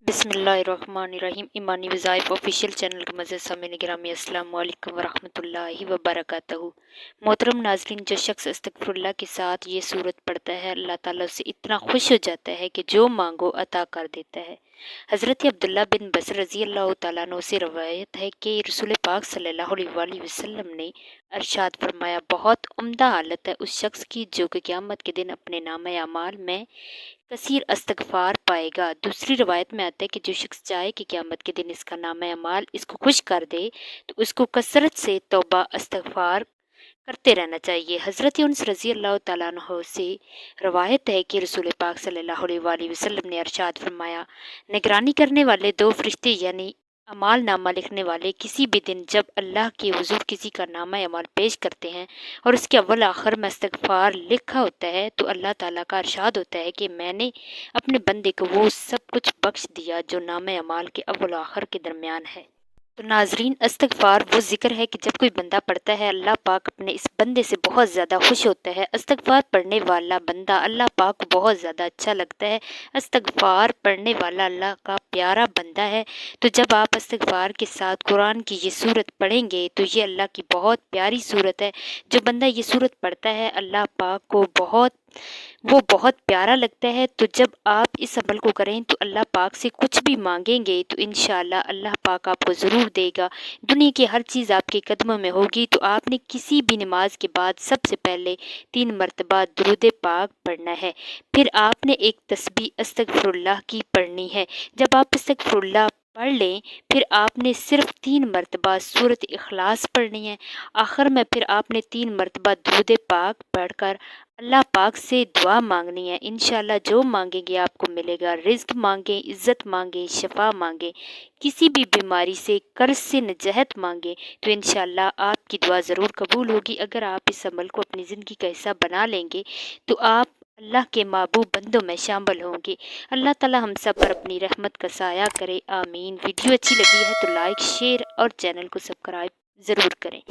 बिस्मिल्लाहिर्रहमानिर्रहीम। ईमानी वज़ाइफ official channel के मज़ीद सामीन गिरामी अस्सलाम वालेकुम वरहमतुल्लाहि वबरकातुहू। मोहतरम नाज़रीन, जो शख्स अस्तगफिरुल्लाह के साथ ये सूरत पढ़ता है अल्लाह ताला उससे इतना खुश हो जाता है कि जो मांगो अता कर देता है। हज़रत अब्दुल्ला बिन बसर रज़ी अल्लाह तआला अन्हु से रवायत है कि रसूल पाक सल्लल्लाहु अलैहि वसल्लम ने अरशाद फरमाया, बहुत उम्दा हालत है उस शख्स की जो कि क़यामत के दिन अपने नामे अमाल में कसीर इस्तगफार पाएगा। दूसरी रवायत में आता है कि जो शख्स चाहे कि क़यामत के दिन इसका नामे अमाल इसको खुश कर दे तो उसको कसरत से तौबा इस्तगफार करते रहना चाहिए। हज़रत यूनुस रज़ी अल्लाह तआला अन्हु से रवायत है कि रसूल पाक सल्लल्लाहु अलैहि वसल्लम ने अरशाद फरमाया, निगरानी करने वाले दो फरिश्ते यानी अमाल नामा लिखने वाले किसी भी दिन जब अल्लाह के हुज़ूर किसी का नामा अमाल पेश करते हैं और उसके अव्वल आखिर में इस्तगफार लिखा होता है तो अल्लाह ताला का अरशाद होता है कि मैंने अपने बंदे को वो सब कुछ बख्श दिया जो नामे अमाल के अव्वल आखिर के दरमियान है। तो नाजरीन, इस्तगफार वो ज़िक्र है कि जब कोई बंदा पढ़ता है अल्लाह पाक अपने इस बंदे से बहुत ज़्यादा खुश होता है। इस्तगफार पढ़ने वाला बंदा अल्लाह पाक को बहुत ज़्यादा अच्छा लगता है। इस्तगफार पढ़ने वाला अल्लाह का प्यारा बंदा है। तो जब आप इस्तगफार के साथ कुरान की ये सूरत पढ़ेंगे तो ये अल्लाह की बहुत प्यारी सूरत है। जो बंदा ये सूरत पढ़ता है अल्लाह पाक को बहुत प्यारा लगता है। तो जब आप इस अमल को करें तो अल्लाह पाक से कुछ भी मांगेंगे तो इंशाअल्लाह अल्लाह पाक आपको ज़रूर देगा। दुनिया की हर चीज़ आपके कदमों में होगी। तो आपने किसी भी नमाज के बाद सबसे पहले 3 मरतबा दुरूद पाक पढ़ना है। फिर आपने एक तस्बीह अस्तगफिरुल्लाह की पढ़नी है। जब आप अस्तगफिरुल्लाह पढ़ लें फिर आपने सिर्फ 3 मरतबा सूरत इखलास पढ़नी है। आखिर में फिर आपने 3 मरतबा दुरूद पाक पढ़कर अल्लाह पाक से दुआ मांगनी है। इंशाअल्लाह जो मांगेंगे आपको मिलेगा। रिज़्क मांगे, इज़्ज़त मांगे, शफा मांगे, किसी भी बीमारी से कर्ज से नजहत मांगे तो इंशाअल्लाह आपकी दुआ ज़रूर कबूल होगी। अगर आप इस अमल को अपनी ज़िंदगी का हिस्सा बना लेंगे तो आप अल्लाह के महबूब बंदों में शामिल होंगे। अल्लाह ताला हम सब पर अपनी रहमत का साया करे, आमीन। वीडियो अच्छी लगी है तो लाइक, शेयर और चैनल को सब्सक्राइब ज़रूर करें।